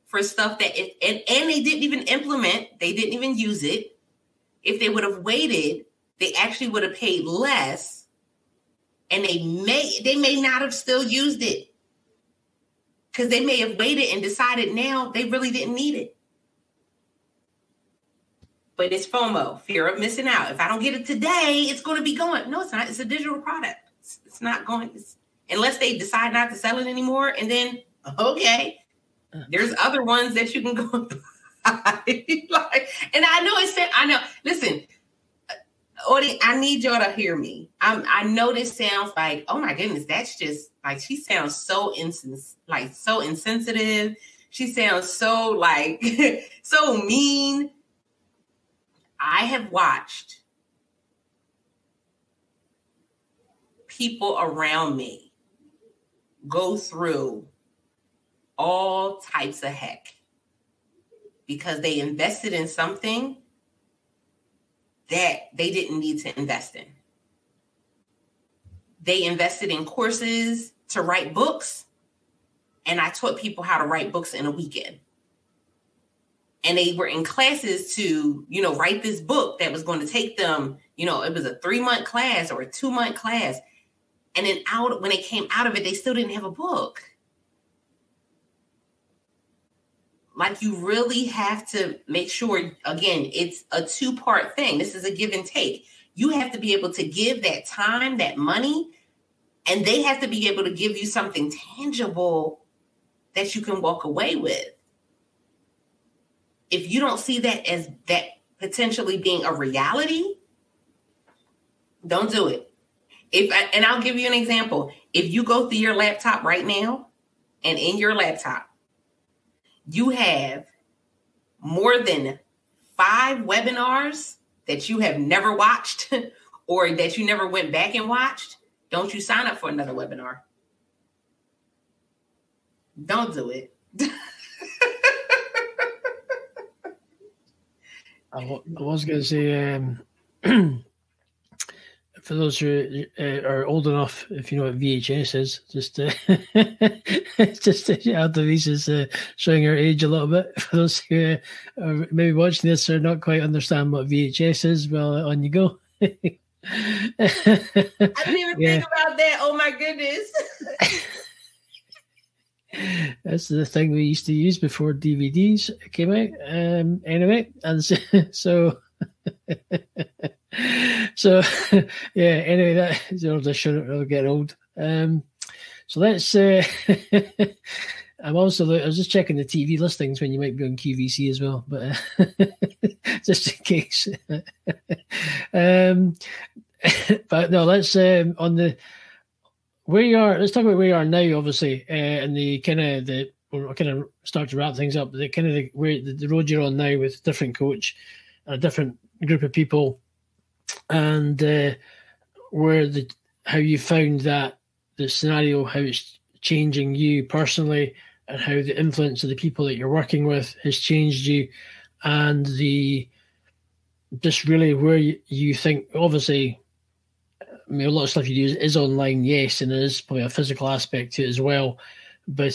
for stuff that, and they didn't even implement, they didn't even use it. If they would have waited, they actually would have paid less, and they may not have still used it because they may have waited and decided now they really didn't need it. But it's FOMO, fear of missing out. If I don't get it today, it's going to be gone. No, it's not. It's a digital product. It's not going, unless they decide not to sell it anymore. And then, okay, there's other ones that you can go and buy. And I know, listen, Audie, I need y'all to hear me. I know this sounds like, oh my goodness, that's just like, she sounds so insensitive. She sounds so like, so mean. I have watched people around me go through all types of heck because they invested in something that they didn't need to invest in. They invested in courses to write books, and I taught people how to write books in a weekend. And they were in classes to, write this book that was going to take them, it was a 3-month class or a 2-month class. And then when they came out of it, they still didn't have a book. Like, you really have to make sure, again, it's a 2-part thing. This is a give and take. You have to be able to give that time, that money, and they have to be able to give you something tangible that you can walk away with. If you don't see that as that potentially being a reality, don't do it. And I'll give you an example. If you go through your laptop right now, and in your laptop, you have more than 5 webinars that you have never watched or that you never went back and watched, don't you sign up for another webinar. Don't do it. I was going to say, for those who are old enough, if you know what VHS is, just Altovise is showing her age a little bit. For those who are maybe watching this or not quite understand what VHS is, well, on you go. I didn't even think about that. Oh my goodness. That's the thing we used to use before DVDs came out. Anyway, and so yeah. Anyway, that just shouldn't really get old. So let's. I was just checking the TV listings when you might be on QVC as well, but just in case. But no, let's on the. Where you are, let's talk about where you are now, obviously, and the kind of the we're kind of start to wrap things up. The kind of the road you're on now with a different coach, a different group of people, and how you found that the scenario, how it's changing you personally, and how the influence of the people that you're working with has changed you, and just really where you think, obviously, I mean, a lot of stuff you do is online, yes, and there is probably a physical aspect to it as well. But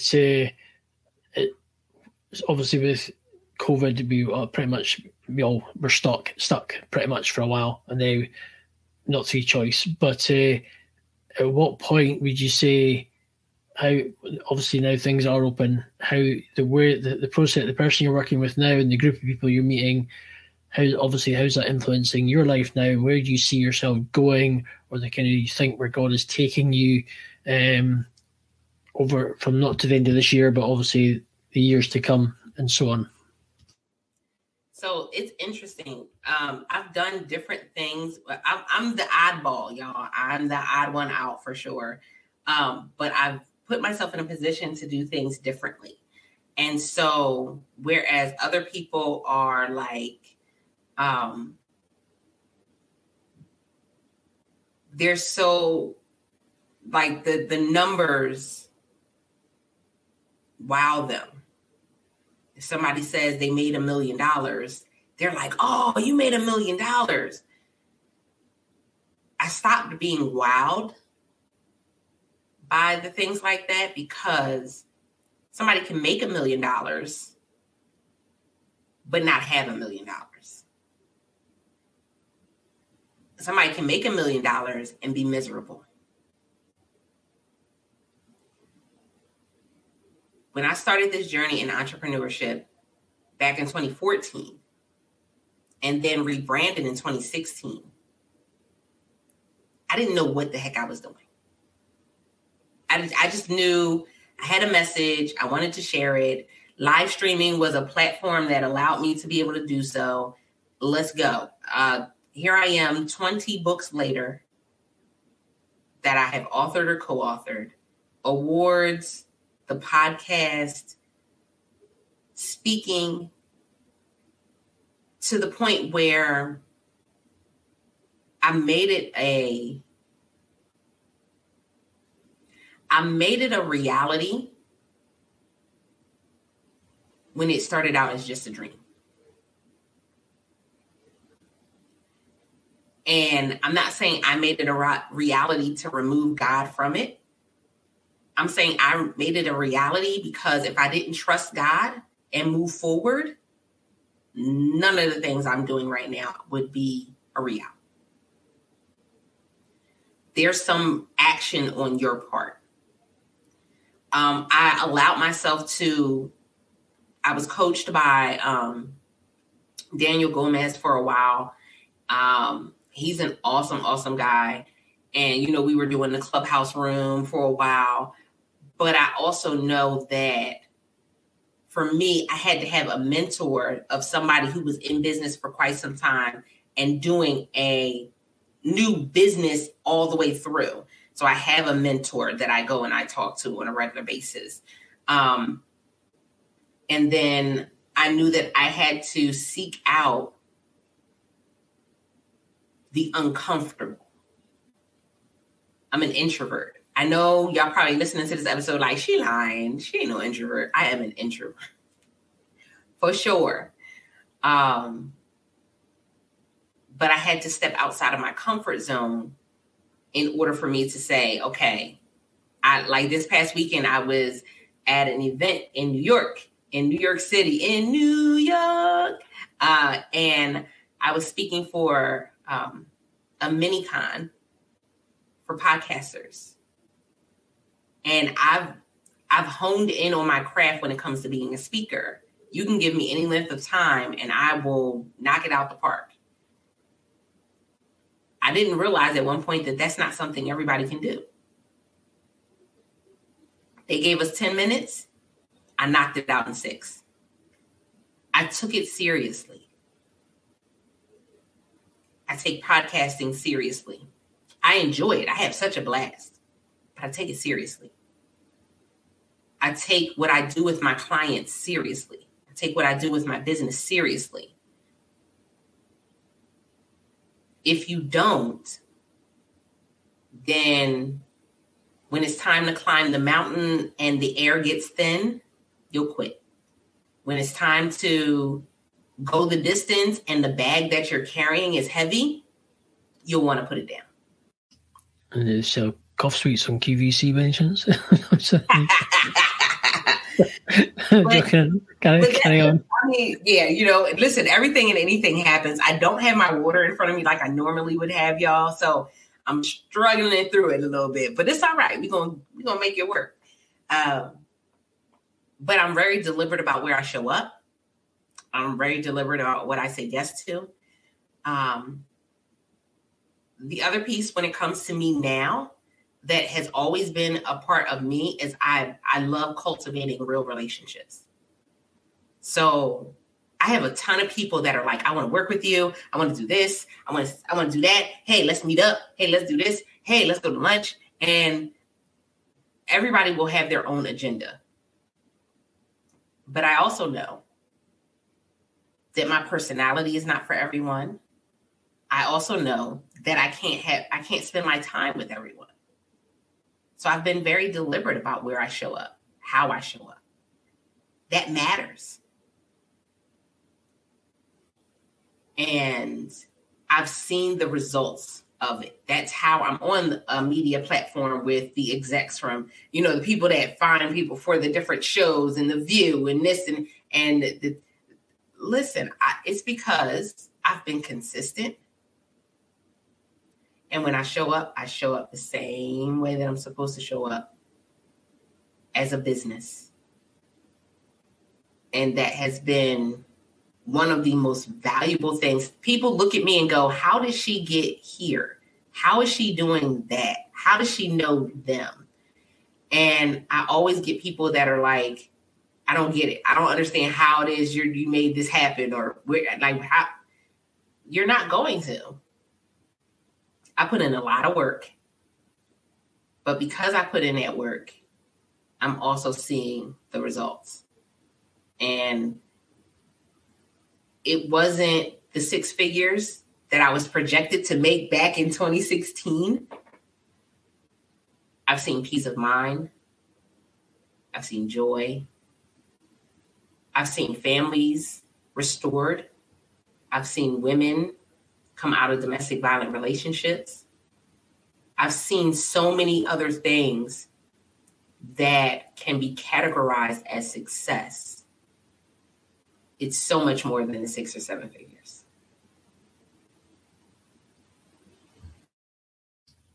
obviously with COVID, we're stuck pretty much for a while, and now not through choice. But at what point would you say, how obviously now things are open, how the process, the person you're working with now and the group of people you're meeting, how's that influencing your life now? Where do you see yourself going, or the kind of you think where God is taking you over from not to the end of this year, but obviously the years to come and so on? So it's interesting. I've done different things. I'm the oddball, y'all. I'm the odd one out for sure. But I've put myself in a position to do things differently. And so whereas other people are like, they're so like the numbers wow them. If somebody says they made $1 million, they're like, oh, you made $1 million. I stopped being wowed by the things like that, because somebody can make $1 million but not have $1 million. Somebody can make $1 million and be miserable. When I started this journey in entrepreneurship back in 2014 and then rebranded in 2016, I didn't know what the heck I was doing. I just knew I had a message. I wanted to share it. Live streaming was a platform that allowed me to be able to do so. Let's go. Here I am 20 books later that I have authored or co-authored, awards, the podcast, speaking, to the point where I made it a reality when it started out as just a dream. And I'm not saying I made it a reality to remove God from it. I'm saying I made it a reality because if I didn't trust God and move forward, none of the things I'm doing right now would be a reality. There's some action on your part. I allowed myself to, I was coached by Daniel Gomez for a while. He's an awesome, awesome guy. And, you know, we were doing the Clubhouse room for a while. But I also know that for me, I had to have a mentor of somebody who was in business for quite some time and doing a new business all the way through. So I have a mentor that I go and I talk to on a regular basis. And then I knew that I had to seek out the uncomfortable. I'm an introvert. I know y'all probably listening to this episode like, she lying. She ain't no introvert. I am an introvert. For sure. But I had to step outside of my comfort zone in order for me to say, okay, like this past weekend, I was at an event in New York City, and I was speaking for a mini con for podcasters. And I've honed in on my craft when it comes to being a speaker. You can give me any length of time and I will knock it out the park. I didn't realize at one point that that's not something everybody can do. They gave us 10 minutes. I knocked it out in 6. I took it seriously. I take podcasting seriously. I enjoy it. I have such a blast, but I take it seriously. I take what I do with my clients seriously. I take what I do with my business seriously. If you don't, then when it's time to climb the mountain and the air gets thin, you'll quit. When it's time to go the distance and the bag that you're carrying is heavy, you'll want to put it down. And they sell cough sweets on QVC mentions. Carry on. I mean, yeah, listen, everything and anything happens. I don't have my water in front of me like I normally would have, y'all. So I'm struggling through it a little bit, but it's all right. We're gonna make it work. But I'm very deliberate about where I show up. I'm very deliberate about what I say yes to. The other piece when it comes to me now that has always been a part of me is I love cultivating real relationships. So I have a ton of people that are like, I want to work with you. I want to do this. I want to do that. Hey, let's meet up. Hey, let's do this. Hey, let's go to lunch. And everybody will have their own agenda. But I also know that my personality is not for everyone. I also know that I can't spend my time with everyone. So I've been very deliberate about where I show up, how I show up. That matters. And I've seen the results of it. That's how I'm on a media platform with the execs from, the people that find people for the different shows and The View and this and listen, it's because I've been consistent. And when I show up the same way that I'm supposed to show up as a business. And that has been one of the most valuable things. People look at me and go, how did she get here? How is she doing that? How does she know them? And I always get people that are like, I don't get it. I don't understand how it is you made this happen, or how you're not going to. I put in a lot of work, but because I put in that work, I'm also seeing the results. And it wasn't the six figures that I was projected to make back in 2016. I've seen peace of mind. I've seen joy. I've seen families restored. I've seen women come out of domestic violent relationships. I've seen so many other things that can be categorized as success. It's so much more than the 6 or 7 figures.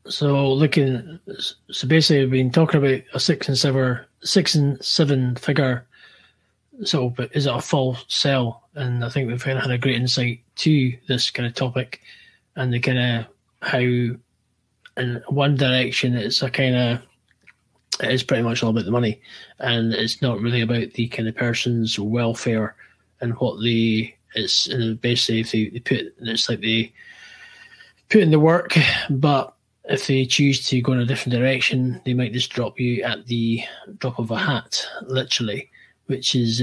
So basically we've been talking about a 6 and 7 figure. So, but is it a full sell? And I think we've kind of had a great insight to this kind of topic, and the kind of how in one direction it is pretty much all about the money, and it's not really about the kind of person's welfare and what it's basically if they put in the work, but if they choose to go in a different direction, they might just drop you at the drop of a hat, literally, which is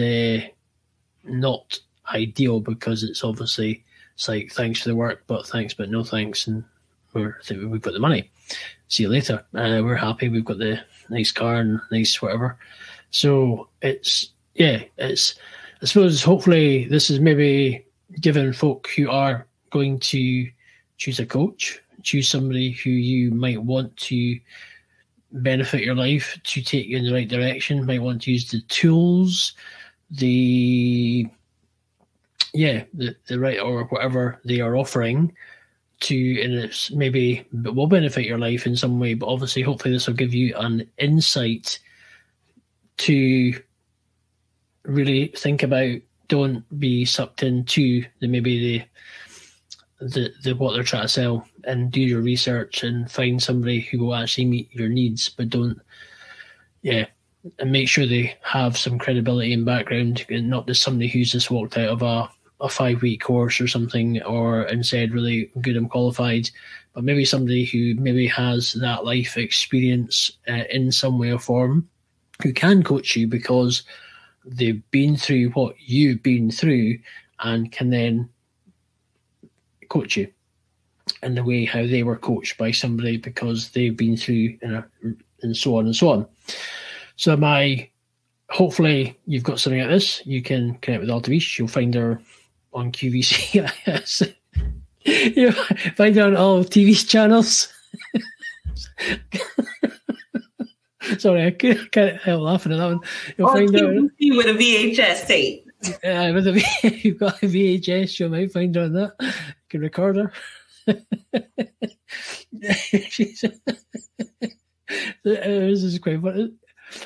not ideal, because it's obviously, it's like, thanks for the work, but thanks, but no thanks, and we've got the money. See you later. We're happy. We've got the nice car and nice whatever. So I suppose hopefully this is maybe giving folk who are going to choose a coach, choose somebody who you might want to benefit your life, to take you in the right direction, might want to use the tools, the right or whatever they are offering to, and it's maybe will benefit your life in some way, but obviously hopefully this will give you an insight to really think about. Don't be sucked into the what they're trying to sell, and do your research and find somebody who will actually meet your needs, but and make sure they have some credibility and background, and not just somebody who's just walked out of a 5-week course or something, and said really good, I'm qualified, but maybe somebody who maybe has that life experience in some way or form, who can coach you because they've been through what you've been through and can then coach you in the way how they were coached by somebody because they've been through and so on and so on. So hopefully you've got something like this. You can connect with Altovise. You'll find her on QVC. You find her on all TV's channels. Sorry, I can't help laughing at that one. You'll find her with a VHS tape. Yeah, you've got a VHS. You might find her on that. You can record her. This is quite funny.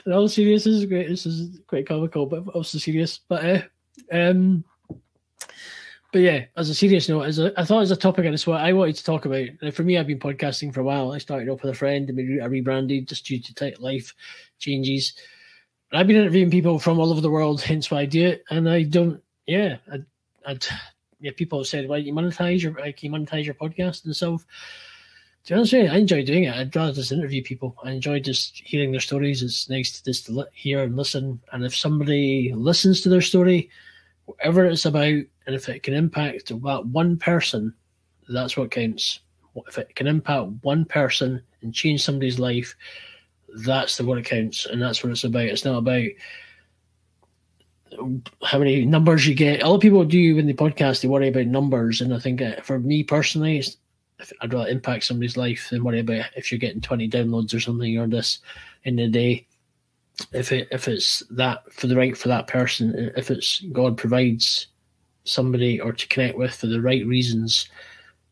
In all serious, this is great. This is quite comical, but also serious. But yeah, as a serious note, I thought as a topic, and it's what I wanted to talk about. For me, I've been podcasting for a while. I started off with a friend, and I rebranded just due to life changes. And I've been interviewing people from all over the world, hence why I do it. And I don't, people have said, "Why can you monetize your podcast and stuff?" To be honest with you, I enjoy doing it. I'd rather just interview people. I enjoy just hearing their stories. It's nice to just hear and listen. And if somebody listens to their story, whatever it's about, and if it can impact that one person, that's what counts. If it can impact one person and change somebody's life, that's what it counts. And that's what it's about. It's not about how many numbers you get. A lot of people do when they podcast, they worry about numbers. And I think for me personally, I'd rather impact somebody's life than worry about if you're getting 20 downloads or something or this in the day. If it's that for that person, if it's God provides somebody or to connect with for the right reasons,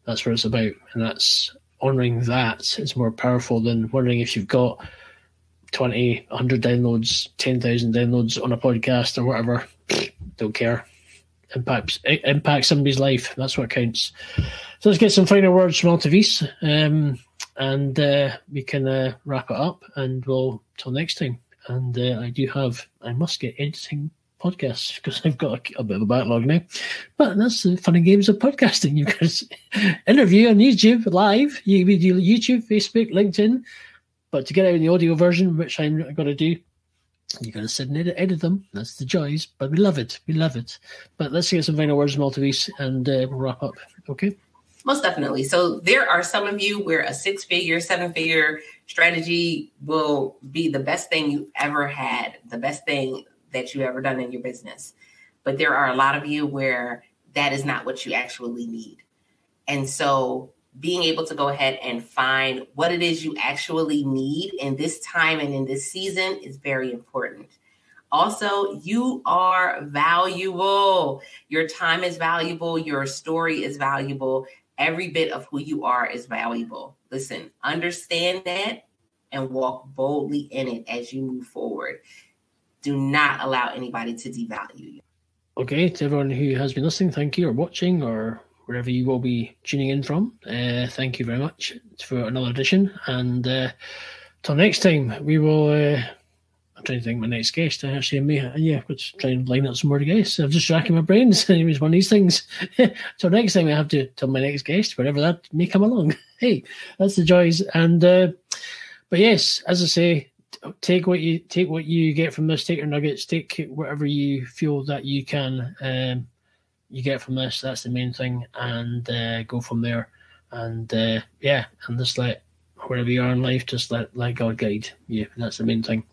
that's what it's about. And that's honouring that is more powerful than wondering if you've got 20, 100 downloads, 10,000 downloads on a podcast or whatever. Don't care. Impact somebody's life. That's what counts. So let's get some final words from Altovise, and we can wrap it up, and we'll till next time. And I must get editing podcasts because I've got a bit of a backlog now. But that's the fun and games of podcasting. You guys interview on YouTube live. You do YouTube, Facebook, LinkedIn. But to get out in the audio version, which I'm going to do, you got to sit and edit them. That's the joys. But we love it. We love it. But let's get some final words from Altovise, and we'll wrap up. Okay? Most definitely. So there are some of you where a 6-figure, 7-figure strategy will be the best thing you ever had, the best thing that you ever done in your business. But there are a lot of you where that is not what you actually need. And so being able to go ahead and find what it is you actually need in this time and in this season is very important. Also, you are valuable. Your time is valuable. Your story is valuable. Every bit of who you are is valuable. Listen, understand that and walk boldly in it as you move forward. Do not allow anybody to devalue you. Okay, to everyone who has been listening, thank you, or watching, or wherever you will be tuning in from. Thank you very much for another edition. And till next time, we will... I'm trying to think of my next guest. I actually may, let's try and line up some more guests. I'm just racking my brains. It was one of these things. So next time I have to tell my next guest, wherever that may come along. Hey, that's the joys. And but yes, as I say, take what you get from this. Take your nuggets. Take whatever you feel that you can you get from this. That's the main thing, and go from there. And and just let wherever you are in life, just let God guide you. That's the main thing.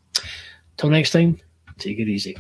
Till next time, take it easy.